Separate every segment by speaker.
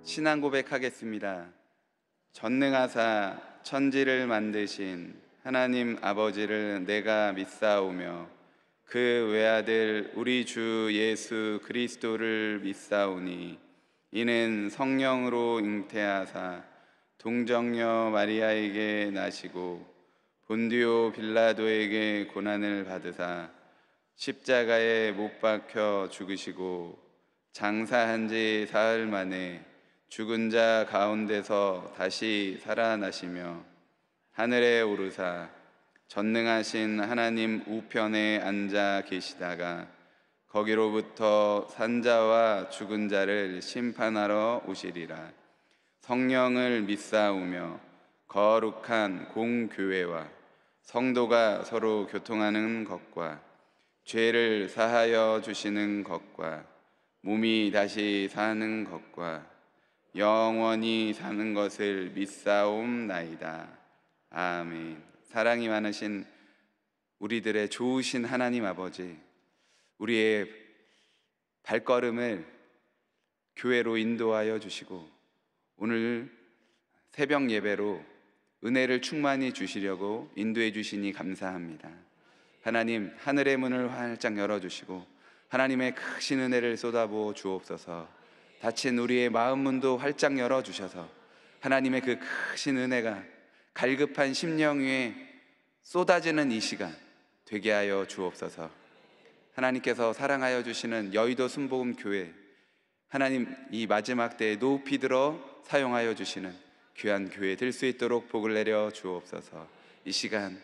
Speaker 1: 신앙 고백하겠습니다. 전능하사 천지를 만드신 하나님 아버지를 내가 믿사오며 그 외아들 우리 주 예수 그리스도를 믿사오니 이는 성령으로 잉태하사 동정녀 마리아에게 나시고 본디오 빌라도에게 고난을 받으사 십자가에 못 박혀 죽으시고 장사한 지 사흘 만에 죽은 자 가운데서 다시 살아나시며 하늘에 오르사 전능하신 하나님 우편에 앉아 계시다가 거기로부터 산자와 죽은 자를 심판하러 오시리라. 성령을 믿사오며 거룩한 공교회와 성도가 서로 교통하는 것과 죄를 사하여 주시는 것과 몸이 다시 사는 것과 영원히 사는 것을 믿사옵나이다. 아멘. 사랑이 많으신 우리들의 좋으신 하나님 아버지, 우리의 발걸음을 교회로 인도하여 주시고 오늘 새벽 예배로 은혜를 충만히 주시려고 인도해 주시니 감사합니다. 하나님, 하늘의 문을 활짝 열어주시고 하나님의 크신 은혜를 쏟아부어 주옵소서. 닫힌 우리의 마음 문도 활짝 열어주셔서 하나님의 그 크신 은혜가 갈급한 심령 위에 쏟아지는 이 시간 되게 하여 주옵소서. 하나님께서 사랑하여 주시는 여의도 순복음교회, 하나님 이 마지막 때에 높이 들어 사용하여 주시는 귀한 교회 될 수 있도록 복을 내려 주옵소서. 이 시간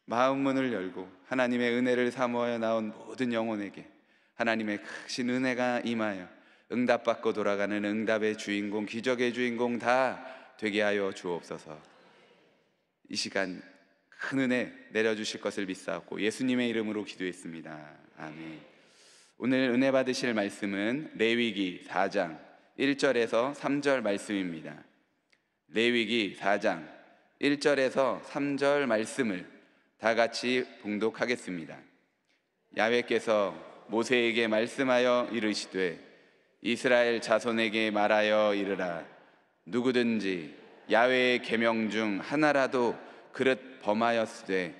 Speaker 1: 마음 문을 열고 하나님의 은혜를 사모하여 나온 모든 영혼에게 하나님의 크신 은혜가 임하여 응답받고 돌아가는 응답의 주인공, 기적의 주인공 다 되게 하여 주옵소서. 이 시간 큰 은혜 내려주실 것을 믿사옵고 예수님의 이름으로 기도했습니다. 아멘. 오늘 은혜 받으실 말씀은 레위기 4장 1절에서 3절 말씀입니다. 레위기 4장 1절에서 3절 말씀을 다 같이 봉독하겠습니다. 야훼께서 모세에게 말씀하여 이르시되 이스라엘 자손에게 말하여 이르라. 누구든지 야훼의 계명 중 하나라도 그릇 범하였으되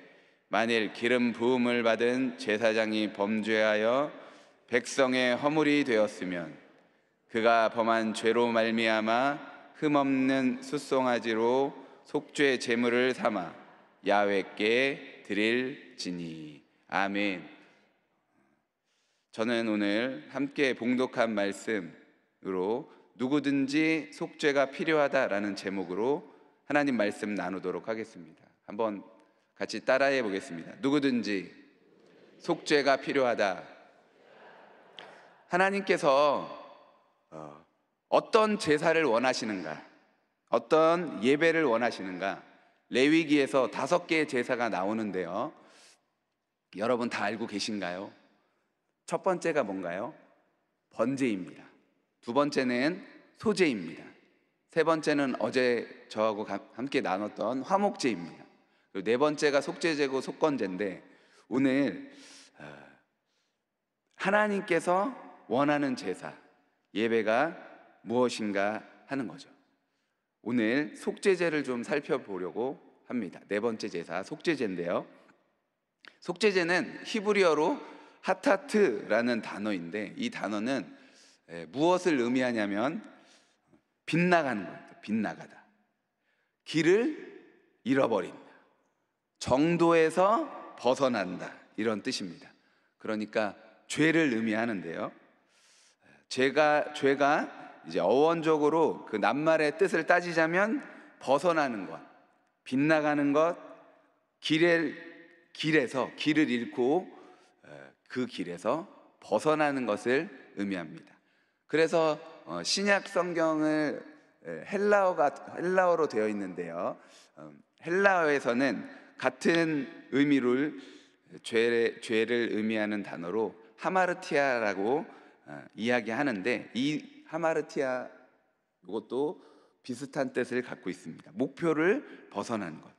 Speaker 1: 만일 기름 부음을 받은 제사장이 범죄하여 백성의 허물이 되었으면 그가 범한 죄로 말미암아 흠없는 숫송아지로 속죄 제물을 삼아 야훼께 드릴지니. 아멘. 저는 오늘 함께 봉독한 말씀으로 누구든지 속죄가 필요하다라는 제목으로 하나님 말씀 나누도록 하겠습니다. 한번 같이 따라해 보겠습니다. 누구든지 속죄가 필요하다. 하나님께서 어떤 제사를 원하시는가, 어떤 예배를 원하시는가, 레위기에서 5개의 제사가 나오는데요, 여러분 다 알고 계신가요? 첫 번째가 뭔가요? 번제입니다. 두 번째는 소제입니다. 세 번째는 어제 저하고 함께 나눴던 화목제입니다. 그리고 네 번째가 속죄제고 속건제인데 오늘 하나님께서 원하는 제사, 예배가 무엇인가 하는 거죠. 오늘 속죄제를 좀 살펴보려고 합니다. 네 번째 제사, 속죄제인데요, 속죄제는 히브리어로 하타트라는 단어인데 이 단어는 무엇을 의미하냐면 빗나가는 거예요. 빗나가다, 길을 잃어버린다, 정도에서 벗어난다, 이런 뜻입니다. 그러니까 죄를 의미하는데요, 죄가 이제 어원적으로 그 낱말의 뜻을 따지자면 벗어나는 것, 빗나가는 것, 길에서 길을 잃고 그 길에서 벗어나는 것을 의미합니다. 그래서 신약 성경을 헬라어로 되어 있는데요, 헬라어에서는 같은 의미를 죄를 의미하는 단어로 하마르티아라고 이야기하는데 이 하마르티아, 이것도 비슷한 뜻을 갖고 있습니다. 목표를 벗어나는 것,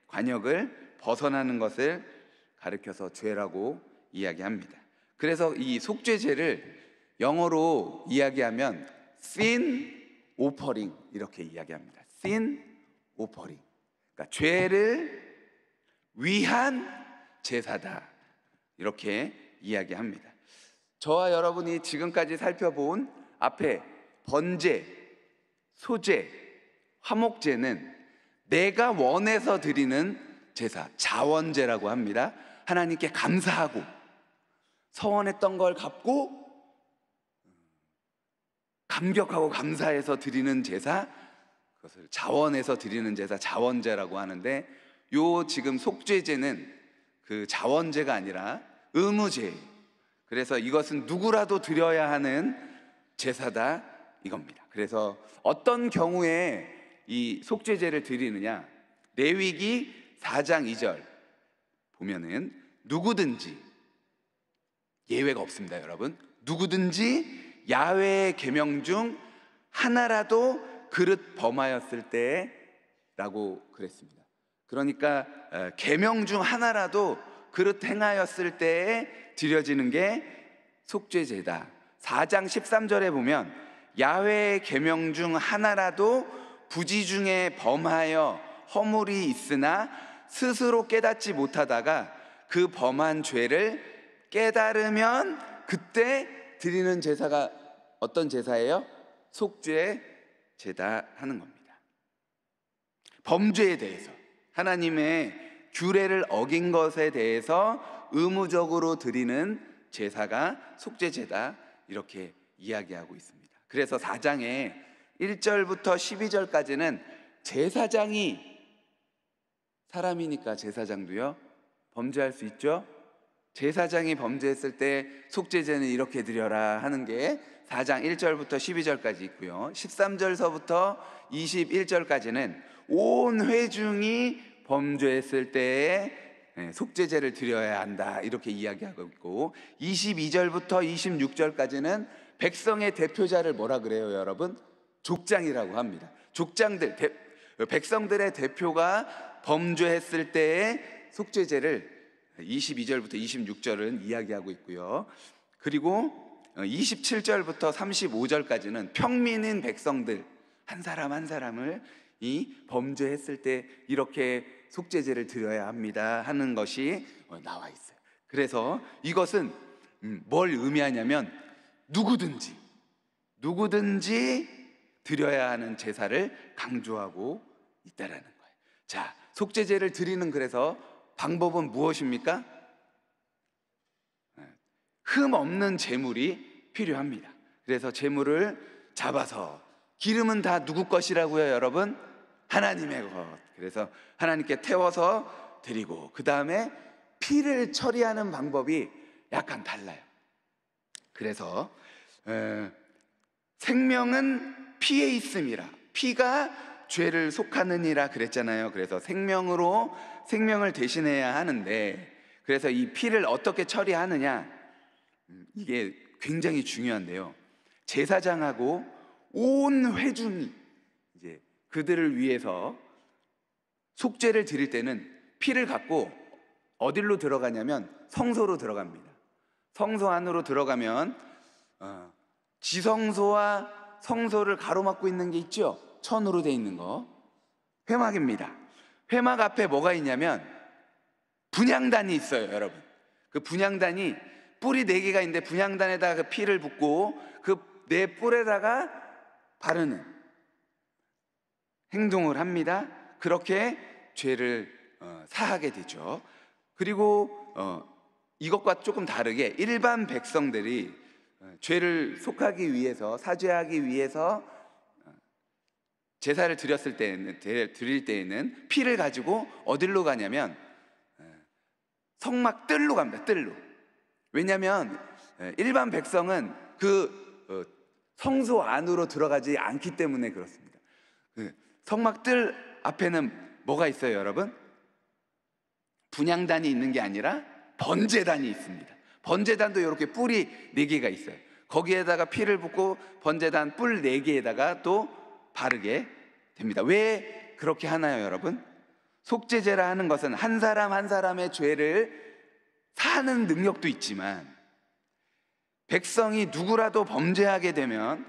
Speaker 1: 관역을 벗어나는 것을 가르쳐서 죄라고 이야기합니다. 그래서 이 속죄제를 영어로 이야기하면 sin offering 이렇게 이야기합니다. sin offering. 그러니까 죄를 위한 제사다. 이렇게 이야기합니다. 저와 여러분이 지금까지 살펴본 앞에 번제, 소제, 화목제는 내가 원해서 드리는 제사, 자원제라고 합니다. 하나님께 감사하고 서원했던 걸 갚고 감격하고 감사해서 드리는 제사, 그것을 자원해서 드리는 제사, 자원제라고 하는데, 요 지금 속죄제는 그 자원제가 아니라 의무제. 그래서 이것은 누구라도 드려야 하는 제사다 이겁니다. 그래서 어떤 경우에 이 속죄제를 드리느냐, 레위기 4장 2절 보면은 누구든지, 예외가 없습니다 여러분, 누구든지 야훼의 계명 중 하나라도 그릇 범하였을 때 라고 그랬습니다. 그러니까 계명 중 하나라도 그릇 행하였을 때에 드려지는 게 속죄제다. 4장 13절에 보면 야훼의 계명 중 하나라도 부지 중에 범하여 허물이 있으나 스스로 깨닫지 못하다가 그 범한 죄를 깨달으면 그때 드리는 제사가 어떤 제사예요? 속죄제다 하는 겁니다. 범죄에 대해서, 하나님의 규례를 어긴 것에 대해서 의무적으로 드리는 제사가 속죄제다 이렇게 이야기하고 있습니다. 그래서 4장에 1절부터 12절까지는 제사장이, 사람이니까 제사장도요 범죄할 수 있죠. 제사장이 범죄했을 때 속죄제는 이렇게 드려라 하는 게 4장 1절부터 12절까지 있고요, 13절서부터 21절까지는 온 회중이 범죄했을 때에 속죄제를 드려야 한다 이렇게 이야기하고 있고, 22절부터 26절까지는 백성의 대표자를 뭐라 그래요 여러분? 족장이라고 합니다. 족장들, 백성들의 대표가 범죄했을 때의 속죄제를 22절부터 26절은 이야기하고 있고요, 그리고 27절부터 35절까지는 평민인 백성들 한 사람 한 사람을 이 범죄했을 때 이렇게 속죄제를 드려야 합니다 하는 것이 나와 있어요. 그래서 이것은 뭘 의미하냐면 누구든지 드려야 하는 제사를 강조하고 있다라는 거예요. 자, 속죄제를 드리는 그래서 방법은 무엇입니까? 흠 없는 제물이 필요합니다. 그래서 제물을 잡아서, 기름은 다 누구 것이라고요 여러분? 하나님의 것. 그래서 하나님께 태워서 드리고, 그 다음에 피를 처리하는 방법이 약간 달라요. 그래서 생명은 피에 있음이라, 피가 죄를 속하느니라 그랬잖아요. 그래서 생명으로 생명을 대신해야 하는데, 그래서 이 피를 어떻게 처리하느냐, 이게 굉장히 중요한데요, 제사장하고 온 회중이 이제 그들을 위해서 속죄를 드릴 때는 피를 갖고 어디로 들어가냐면 성소로 들어갑니다. 성소 안으로 들어가면 지성소와 성소를 가로막고 있는 게 있죠. 천으로 돼 있는 거, 회막입니다. 회막 앞에 뭐가 있냐면 분향단이 있어요 여러분. 그 분향단이 뿔이 4개가 있는데 분향단에다가 그 피를 붓고 그 네 뿔에다가 바르는 행동을 합니다. 그렇게 죄를 사하게 되죠. 그리고 이것과 조금 다르게 일반 백성들이 죄를 속하기 위해서, 사죄하기 위해서 제사를 드릴 때에는 피를 가지고 어디로 가냐면 성막 뜰로 갑니다. 뜰로. 왜냐하면 일반 백성은 그 성소 안으로 들어가지 않기 때문에 그렇습니다. 성막 뜰 앞에는 뭐가 있어요 여러분? 분향단이 있는 게 아니라 번제단이 있습니다. 번제단도 이렇게 뿔이 4개가 있어요. 거기에다가 피를 붓고 번제단 뿔 4개에다가 또 바르게 됩니다. 왜 그렇게 하나요 여러분? 속죄제라 하는 것은 한 사람 한 사람의 죄를 사하는 능력도 있지만 백성이 누구라도 범죄하게 되면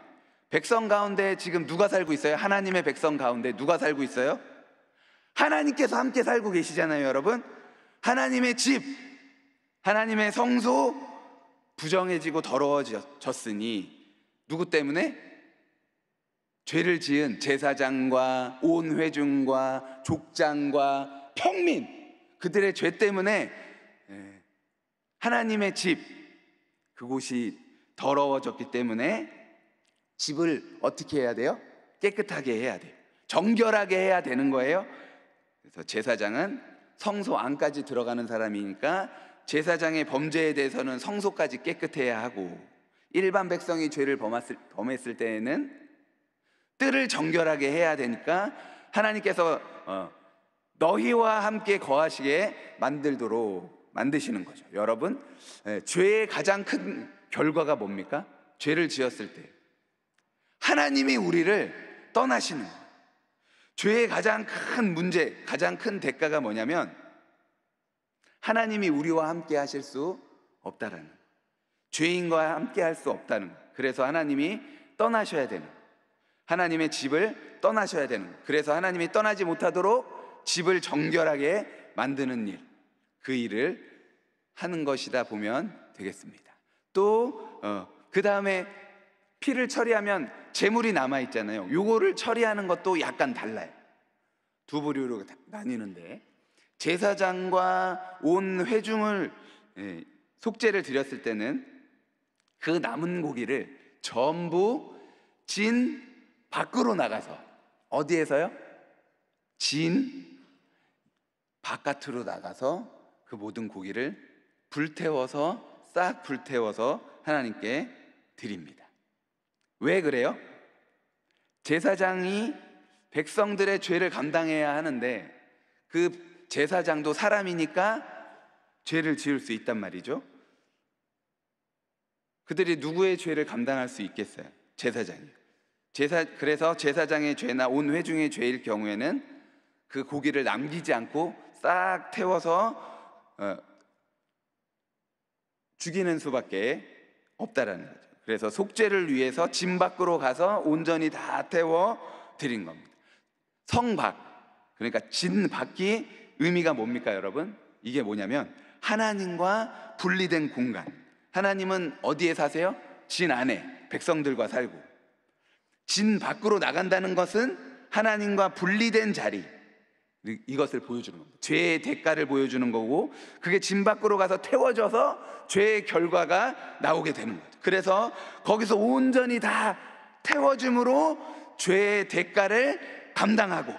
Speaker 1: 백성 가운데 지금 누가 살고 있어요? 하나님의 백성 가운데 누가 살고 있어요? 하나님께서 함께 살고 계시잖아요, 여러분. 하나님의 집, 하나님의 성소 부정해지고 더러워졌으니 누구 때문에? 죄를 지은 제사장과 온 회중과 족장과 평민, 그들의 죄 때문에 하나님의 집, 그곳이 더러워졌기 때문에 집을 어떻게 해야 돼요? 깨끗하게 해야 돼요. 정결하게 해야 되는 거예요. 그래서 제사장은 성소 안까지 들어가는 사람이니까 제사장의 범죄에 대해서는 성소까지 깨끗해야 하고, 일반 백성이 죄를 범했을 때에는 뜰을 정결하게 해야 되니까 하나님께서 너희와 함께 거하시게 만드시는 거죠. 여러분, 죄의 가장 큰 결과가 뭡니까? 죄를 지었을 때 하나님이 우리를 떠나시는 거예요. 죄의 가장 큰 문제, 가장 큰 대가가 뭐냐면 하나님이 우리와 함께 하실 수 없다라는 거예요. 죄인과 함께 할 수 없다는 거예요. 그래서 하나님이 떠나셔야 되는 거예요. 하나님의 집을 떠나셔야 되는 거예요. 그래서 하나님이 떠나지 못하도록 집을 정결하게 만드는 일, 그 일을 하는 것이다 보면 되겠습니다. 또 그 다음에 피를 처리하면 제물이 남아있잖아요. 요거를 처리하는 것도 약간 달라요. 두 부류로 나뉘는데, 제사장과 온 회중을 속죄를 드렸을 때는 그 남은 고기를 전부 진 밖으로 나가서, 어디에서요? 진 바깥으로 나가서 그 모든 고기를 싹 불태워서 하나님께 드립니다. 왜 그래요? 제사장이 백성들의 죄를 감당해야 하는데 그 제사장도 사람이니까 죄를 지을 수 있단 말이죠. 그들이 누구의 죄를 감당할 수 있겠어요? 제사장이요. 그래서 제사장의 죄나 온 회중의 죄일 경우에는 그 고기를 남기지 않고 싹 태워서 죽이는 수밖에 없다라는 거죠. 그래서 속죄를 위해서 진 밖으로 가서 온전히 다 태워 드린 겁니다. 성밖, 그러니까 진 밖이 의미가 뭡니까, 여러분? 이게 뭐냐면 하나님과 분리된 공간. 하나님은 어디에 사세요? 진 안에 백성들과 살고, 진 밖으로 나간다는 것은 하나님과 분리된 자리, 이것을 보여주는 겁니다. 죄의 대가를 보여주는 거고, 그게 진 밖으로 가서 태워져서 죄의 결과가 나오게 되는 거죠. 그래서 거기서 온전히 다 태워줌으로 죄의 대가를 감당하고,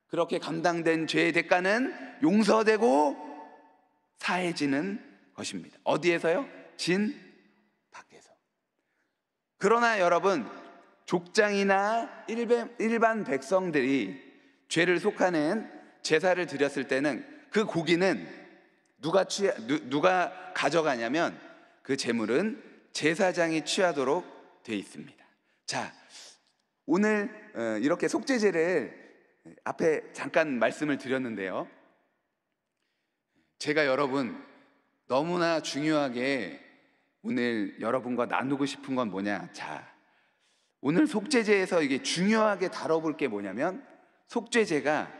Speaker 1: 그렇게 감당된 죄의 대가는 용서되고 사해지는 것입니다. 어디에서요? 진 밖에서. 그러나 여러분, 족장이나 일반 백성들이 죄를 속하는 제사를 드렸을 때는 그 고기는 누가 가져가냐면 그 제물은 제사장이 취하도록 되어 있습니다. 자, 오늘 이렇게 속죄제를 앞에 잠깐 말씀을 드렸는데요, 제가 여러분 너무나 중요하게 오늘 여러분과 나누고 싶은 건 뭐냐? 자, 오늘 속죄제에서 이게 중요하게 다뤄볼 게 뭐냐면, 속죄제가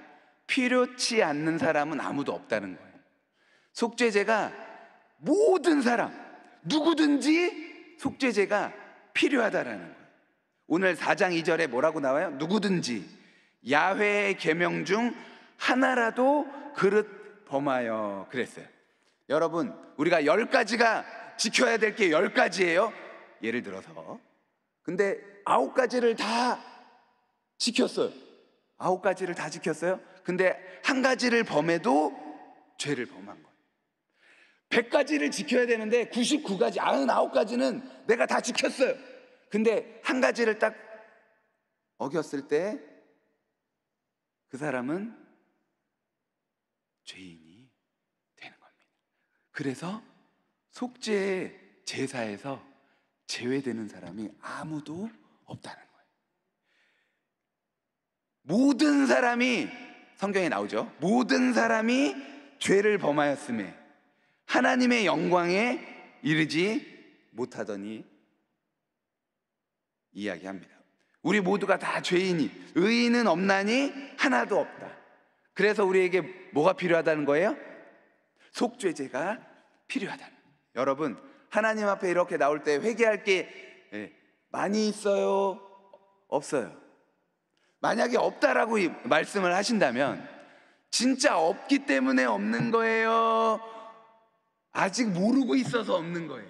Speaker 1: 필요치 않는 사람은 아무도 없다는 거예요. 속죄제가 모든 사람, 누구든지 속죄제가 필요하다라는 거예요. 오늘 4장 2절에 뭐라고 나와요? 누구든지 야훼의 계명 중 하나라도 그릇 범하여, 그랬어요. 여러분, 우리가 10가지가 지켜야 될 게 10가지예요. 예를 들어서 근데 9가지를 다 지켰어요. 9가지를 다 지켰어요. 근데 한 가지를 범해도 죄를 범한 거예요. 100가지를 지켜야 되는데 99가지, 99가지는 내가 다 지켰어요. 근데 한 가지를 딱 어겼을 때 그 사람은 죄인이 되는 겁니다. 그래서 속죄 제사에서 제외되는 사람이 아무도 없다는 거예요. 모든 사람이, 성경에 나오죠, 모든 사람이 죄를 범하였음에 하나님의 영광에 이르지 못하더니 이야기합니다. 우리 모두가 다 죄인이 의인은 없나니 하나도 없다. 그래서 우리에게 뭐가 필요하다는 거예요? 속죄제가 필요하다는 거예요. 여러분, 하나님 앞에 이렇게 나올 때 회개할 게 많이 있어요? 없어요? 만약에 없다라고 말씀을 하신다면 진짜 없기 때문에 없는 거예요? 아직 모르고 있어서 없는 거예요?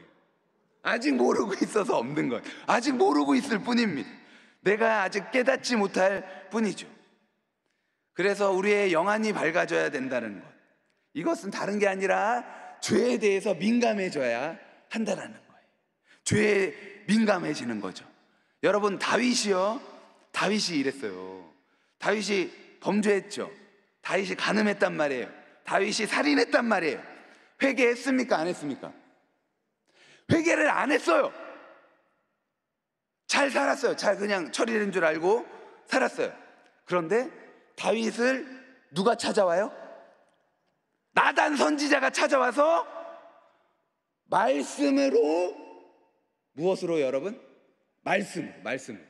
Speaker 1: 아직 모르고 있어서 없는 거예요. 아직 모르고 있을 뿐입니다. 내가 아직 깨닫지 못할 뿐이죠. 그래서 우리의 영안이 밝아져야 된다는 것, 이것은 다른 게 아니라 죄에 대해서 민감해져야 한다는 거예요. 죄에 민감해지는 거죠. 여러분, 다윗이 이랬어요. 다윗이 범죄했죠. 다윗이 간음했단 말이에요. 다윗이 살인했단 말이에요. 회개했습니까? 안 했습니까? 회개를 안 했어요. 잘 살았어요. 잘 그냥 처리된 줄 알고 살았어요. 그런데 다윗을 누가 찾아와요? 나단 선지자가 찾아와서 말씀으로, 무엇으로 여러분? 말씀으로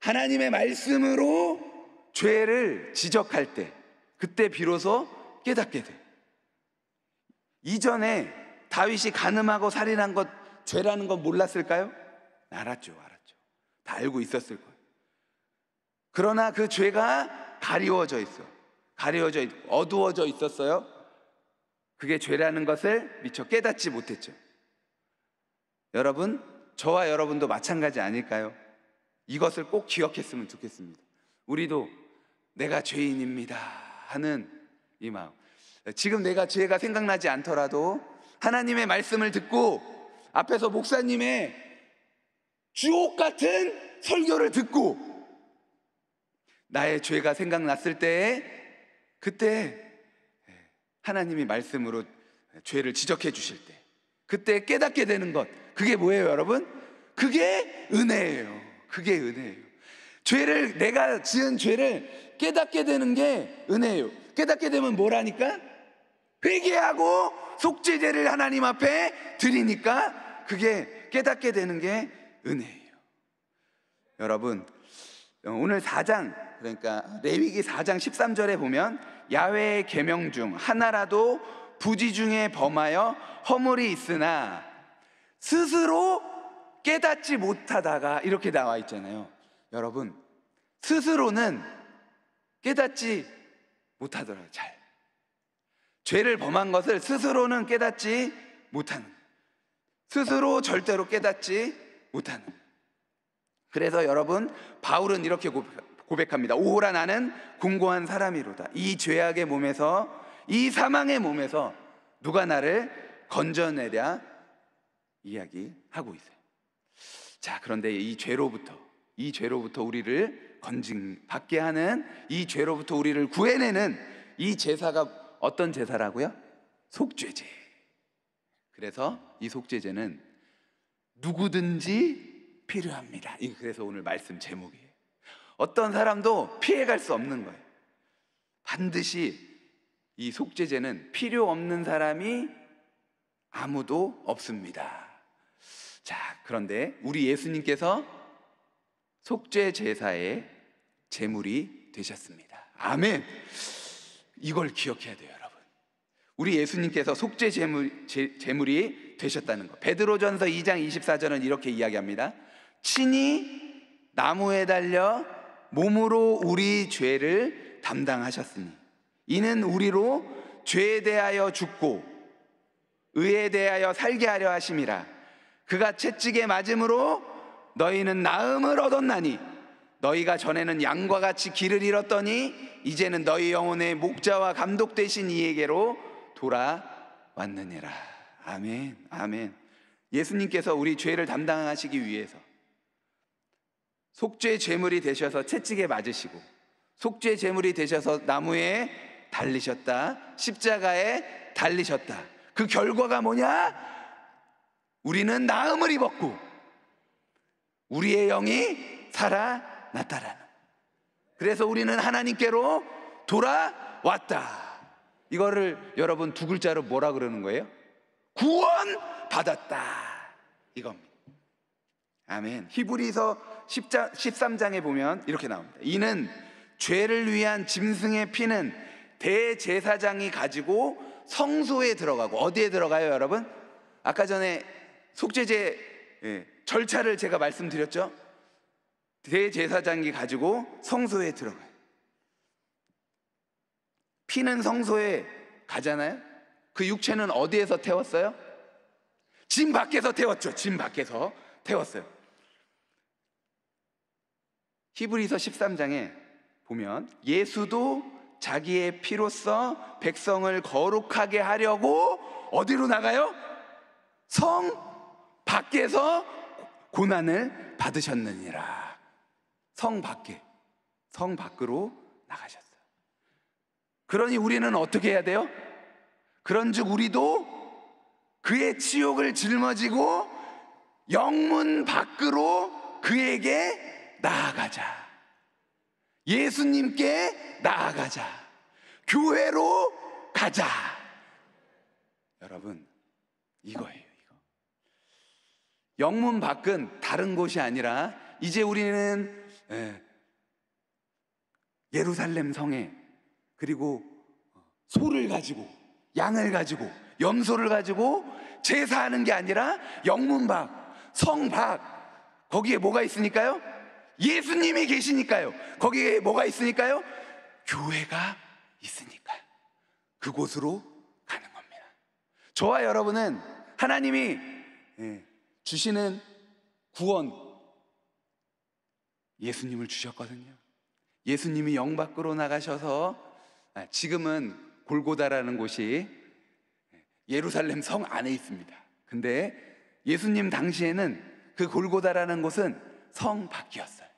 Speaker 1: 하나님의 말씀으로 죄를 지적할 때, 그때 비로소 깨닫게 돼. 이전에 다윗이 간음하고 살인한 것 죄라는 건 몰랐을까요? 알았죠. 다 알고 있었을 거예요. 그러나 그 죄가 가리워져 있고 어두워져 있었어요. 그게 죄라는 것을 미처 깨닫지 못했죠. 여러분, 저와 여러분도 마찬가지 아닐까요? 이것을 꼭 기억했으면 좋겠습니다. 우리도 내가 죄인입니다 하는 이 마음, 지금 내가 죄가 생각나지 않더라도 하나님의 말씀을 듣고 앞에서 목사님의 주옥 같은 설교를 듣고 나의 죄가 생각났을 때, 그때 하나님이 말씀으로 죄를 지적해 주실 때, 그때 깨닫게 되는 것, 그게 뭐예요 여러분? 그게 은혜예요. 그게 은혜예요. 내가 지은 죄를 깨닫게 되는 게 은혜예요. 깨닫게 되면 뭐라니까? 회개하고 속죄제를 하나님 앞에 드리니까 그게 깨닫게 되는 게 은혜예요. 여러분, 오늘 4장, 그러니까 레위기 4장 13절에 보면 야훼의 계명 중 하나라도 부지 중에 범하여 허물이 있으나 스스로 깨닫지 못하다가, 이렇게 나와 있잖아요. 여러분, 스스로는 깨닫지 못하더라고요. 죄를 범한 것을 스스로는 깨닫지 못하는, 스스로 절대로 깨닫지 못하는. 그래서 여러분, 바울은 이렇게 고백합니다. 오호라 나는 공고한 사람이로다. 이 죄악의 몸에서, 이 사망의 몸에서 누가 나를 건져내랴 이야기하고 있어요. 자, 그런데 이 죄로부터 우리를 건징받게 하는, 이 죄로부터 우리를 구해내는 이 제사가 어떤 제사라고요? 속죄제. 그래서 이 속죄제는 누구든지 필요합니다. 그래서 오늘 말씀 제목이에요. 어떤 사람도 피해갈 수 없는 거예요. 반드시 이 속죄제는 필요 없는 사람이 아무도 없습니다. 자, 그런데 우리 예수님께서 속죄 제사의 제물이 되셨습니다. 아멘. 이걸 기억해야 돼요, 여러분. 우리 예수님께서 속죄 제물이 되셨다는 것. 베드로전서 2장 24절은 이렇게 이야기합니다. 친히 나무에 달려 몸으로 우리 죄를 담당하셨으니 이는 우리로 죄에 대하여 죽고 의에 대하여 살게 하려 하심이라. 그가 채찍에 맞음으로 너희는 나음을 얻었나니 너희가 전에는 양과 같이 길을 잃었더니 이제는 너희 영혼의 목자와 감독 되신 이에게로 돌아왔느니라. 아멘, 아멘. 예수님께서 우리 죄를 담당하시기 위해서 속죄 제물이 되셔서 채찍에 맞으시고, 속죄 제물이 되셔서 나무에 달리셨다, 십자가에 달리셨다. 그 결과가 뭐냐? 우리는 나음을 입었고 우리의 영이 살아났다라는. 그래서 우리는 하나님께로 돌아왔다. 이거를 여러분 두 글자로 뭐라 그러는 거예요? 구원받았다. 이겁니다. 아멘. 히브리서 13장에 보면 이렇게 나옵니다. 이는 죄를 위한 짐승의 피는 대제사장이 가지고 성소에 들어가고, 어디에 들어가요 여러분? 아까 전에 속죄제 절차를 제가 말씀드렸죠. 대제사장이 가지고 성소에 들어가요. 피는 성소에 가잖아요. 그 육체는 어디에서 태웠어요? 짐 밖에서 태웠죠. 짐 밖에서 태웠어요. 히브리서 13장에 보면 예수도 자기의 피로써 백성을 거룩하게 하려고 어디로 나가요? 성 밖에서 고난을 받으셨느니라. 성 밖으로 나가셨어요. 그러니 우리는 어떻게 해야 돼요? 그런즉 우리도 그의 치욕을 짊어지고 영문 밖으로 그에게 나아가자. 예수님께 나아가자. 교회로 가자. 여러분, 이거예요. 이거. 영문 밖은 다른 곳이 아니라 이제 우리는 예루살렘 성에, 그리고 소를 가지고, 양을 가지고, 염소를 가지고 제사하는 게 아니라 영문 밖, 성 밖, 거기에 뭐가 있으니까요? 예수님이 계시니까요. 거기에 뭐가 있으니까요? 교회가 있으니까요. 그곳으로 가는 겁니다. 저와 여러분은 하나님이 주시는 구원, 예수님을 주셨거든요. 예수님이 영 밖으로 나가셔서, 지금은 골고다라는 곳이 예루살렘 성 안에 있습니다. 근데 예수님 당시에는 그 골고다라는 곳은 성 밖이었어요.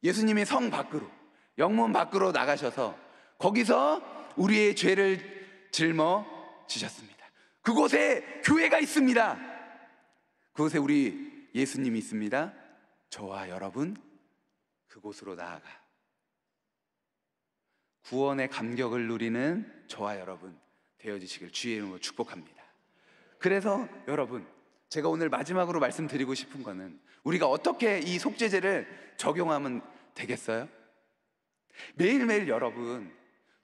Speaker 1: 예수님이 성 밖으로, 영문 밖으로 나가셔서 거기서 우리의 죄를 짊어지셨습니다. 그곳에 교회가 있습니다. 그곳에 우리 예수님이 있습니다. 저와 여러분 그곳으로 나아가 구원의 감격을 누리는 저와 여러분 되어주시길 주의 이름으로 축복합니다. 그래서 여러분, 제가 오늘 마지막으로 말씀드리고 싶은 거는 우리가 어떻게 이 속죄제를 적용하면 되겠어요? 매일매일 여러분,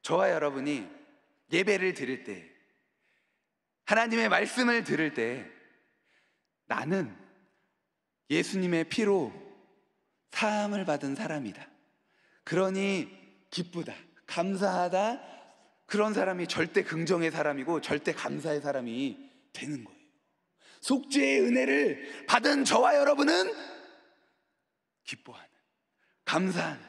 Speaker 1: 저와 여러분이 예배를 드릴 때, 하나님의 말씀을 들을 때, 나는 예수님의 피로 사함을 받은 사람이다, 그러니 기쁘다, 감사하다, 그런 사람이 절대 긍정의 사람이고 절대 감사의 사람이 되는 거예요. 속죄의 은혜를 받은 저와 여러분은 기뻐하는, 감사하는,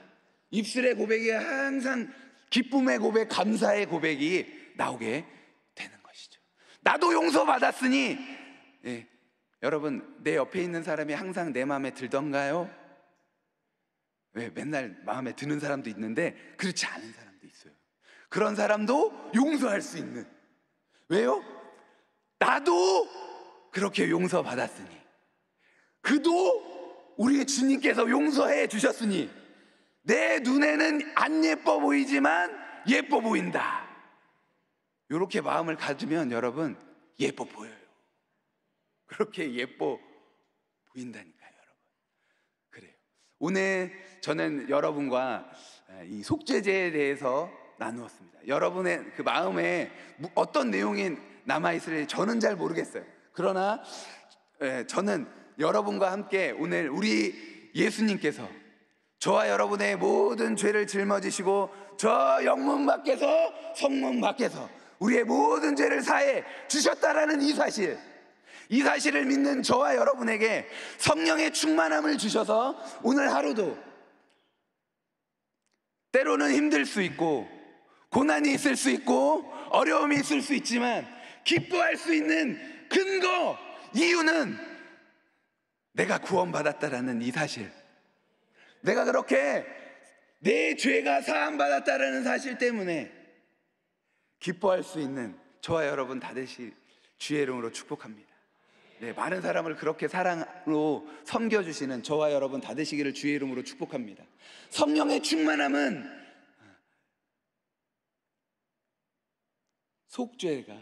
Speaker 1: 입술의 고백이 항상 기쁨의 고백, 감사의 고백이 나오게 되는 것이죠. 나도 용서받았으니, 여러분, 내 옆에 있는 사람이 항상 내 마음에 들던가요? 왜? 맨날 마음에 드는 사람도 있는데 그렇지 않은 사람도 있어요. 그런 사람도 용서할 수 있는, 왜요? 나도 그렇게 용서받았으니, 그도 우리 주님께서 용서해 주셨으니 내 눈에는 안 예뻐 보이지만 예뻐 보인다. 이렇게 마음을 가지면 여러분 예뻐 보여요. 그렇게 예뻐 보인다니까요, 여러분. 그래요. 오늘 저는 여러분과 이 속죄제에 대해서 나누었습니다. 여러분의 그 마음에 어떤 내용이 남아있을지 저는 잘 모르겠어요. 그러나 저는 여러분과 함께 오늘 우리 예수님께서 저와 여러분의 모든 죄를 짊어지시고 저 영문 밖에서, 성문 밖에서 우리의 모든 죄를 사해 주셨다라는 이 사실을 믿는 저와 여러분에게 성령의 충만함을 주셔서 오늘 하루도 때로는 힘들 수 있고 고난이 있을 수 있고 어려움이 있을 수 있지만 기뻐할 수 있는 근거, 이유는 내가 구원받았다라는 이 사실, 내가 그렇게 내 죄가 사함받았다라는 사실 때문에 기뻐할 수 있는 저와 여러분 다 되시 주의 이름으로 축복합니다. 많은 사람을 그렇게 사랑으로 섬겨주시는 저와 여러분 다 되시기를 주의 이름으로 축복합니다. 성령의 충만함은 속죄가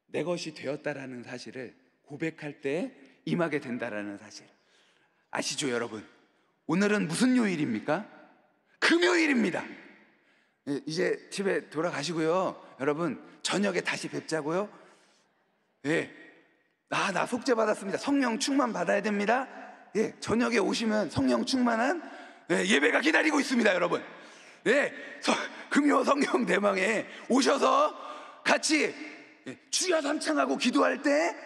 Speaker 1: 내 것이 되었다라는 사실을 고백할 때 임하게 된다라는 사실 아시죠, 여러분? 오늘은 무슨 요일입니까? 금요일입니다. 이제 집에 돌아가시고요, 여러분 저녁에 다시 뵙자고요. 나 속죄 받았습니다. 성령 충만 받아야 됩니다. 저녁에 오시면 성령 충만한 예배가 기다리고 있습니다, 여러분. 금요 성령 대망에 오셔서 같이 주여 삼창하고 기도할 때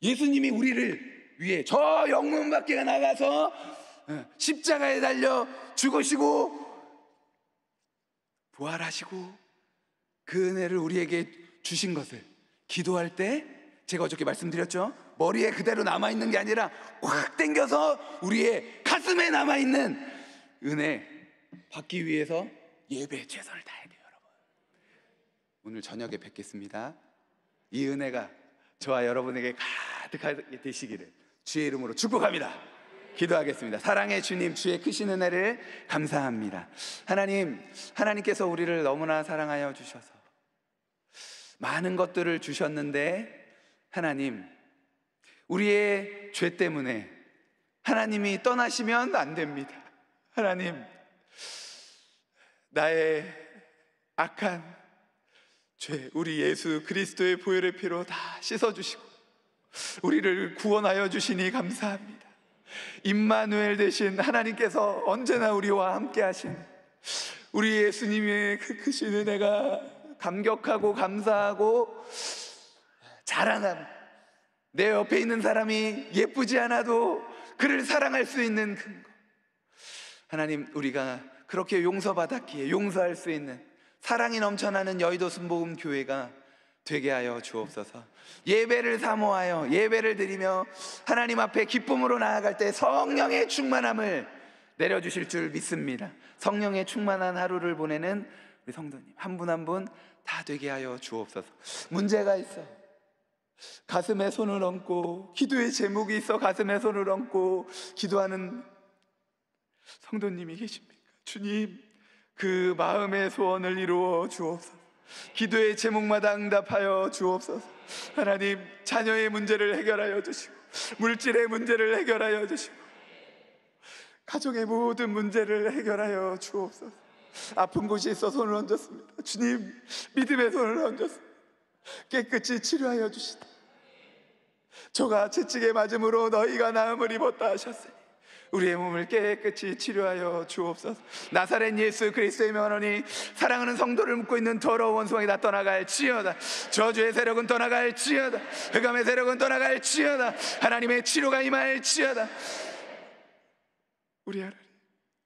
Speaker 1: 예수님이 우리를 위해 저 영문 밖에 나가서 십자가에 달려 죽으시고 부활하시고 그 은혜를 우리에게 주신 것을 기도할 때, 제가 어저께 말씀드렸죠, 머리에 그대로 남아있는 게 아니라 확 당겨서 우리의 가슴에 남아있는 은혜 받기 위해서 예배에 최선을 다해야 돼요, 여러분. 오늘 저녁에 뵙겠습니다. 이 은혜가 저와 여러분에게 가득하게 되시기를 주의 이름으로 축복합니다. 기도하겠습니다. 사랑의 주님, 주의 크신 은혜를 감사합니다. 하나님께서 우리를 너무나 사랑하여 주셔서 많은 것들을 주셨는데, 하나님, 우리의 죄 때문에 하나님이 떠나시면 안 됩니다. 하나님, 나의 악한 죄, 우리 예수 그리스도의 보혈의 피로 다 씻어주시고 우리를 구원하여 주시니 감사합니다. 임마누엘 되신 하나님께서 언제나 우리와 함께 하신 우리 예수님의 그 크신 은혜가 감격하고 감사하고 자랑함, 내 옆에 있는 사람이 예쁘지 않아도 그를 사랑할 수 있는 근거, 하나님, 우리가 그렇게 용서받았기에 용서할 수 있는 사랑이 넘쳐나는 여의도 순복음 교회가 되게 하여 주옵소서. 예배를 사모하여 예배를 드리며 하나님 앞에 기쁨으로 나아갈 때 성령의 충만함을 내려주실 줄 믿습니다. 성령의 충만한 하루를 보내는 우리 성도님 한 분 한 분 다 되게 하여 주옵소서. 문제가 있어 가슴에 손을 얹고, 기도의 제목이 있어 가슴에 손을 얹고 기도하는 성도님이 계십니까? 주님, 그 마음의 소원을 이루어 주옵소서. 기도의 제목마다 응답하여 주옵소서. 하나님, 자녀의 문제를 해결하여 주시고 물질의 문제를 해결하여 주시고 가정의 모든 문제를 해결하여 주옵소서. 아픈 곳이 있어 손을 얹었습니다. 주님, 믿음의 손을 얹었습니다. 깨끗이 치료하여 주시다. 저가 채찍에 맞음으로 너희가 나음을 입었다 하셨으니 우리의 몸을 깨끗이 치료하여 주옵소서. 나사렛 예수 그리스도의 명하노니 사랑하는 성도를 묶고 있는 더러운 원수방이 다 떠나갈지어다. 저주의 세력은 떠나갈지어다. 흑암의 세력은 떠나갈지어다. 하나님의 치료가 임할지어다. 우리 하나님,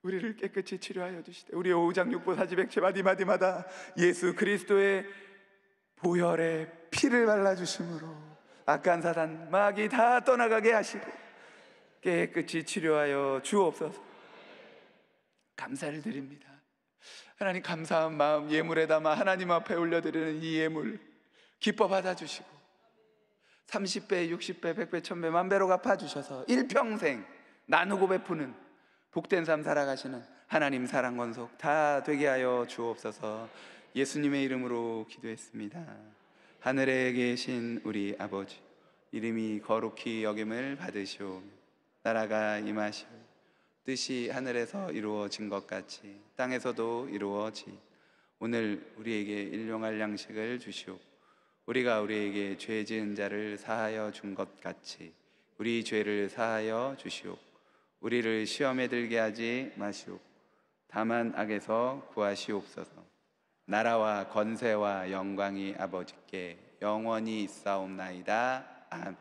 Speaker 1: 우리를 깨끗이 치료하여 주시되 우리의 오장 육부 사지백체 마디마디마다 예수 그리스도의 보혈의 피를 발라주심으로 악한 사단 마귀 다 떠나가게 하시고 깨끗이 치료하여 주옵소서. 감사를 드립니다. 하나님, 감사한 마음 예물에 담아 하나님 앞에 올려드리는 이 예물 기뻐 받아주시고 30배, 60배, 100배, 1000배, 만배로 갚아주셔서 일평생 나누고 베푸는 복된 삶 살아가시는 하나님 사랑 권속 다 되게 하여 주옵소서. 예수님의 이름으로 기도했습니다. 하늘에 계신 우리 아버지, 이름이 거룩히 여김을 받으시오며 나라가 임하시오. 뜻이 하늘에서 이루어진 것 같이 땅에서도 이루어지. 오늘 우리에게 일용할 양식을 주시오. 우리가 우리에게 죄 지은 자를 사하여 준 것 같이 우리 죄를 사하여 주시오. 우리를 시험에 들게 하지 마시오. 다만 악에서 구하시옵소서. 나라와 권세와 영광이 아버지께 영원히 있사옵나이다. 아멘.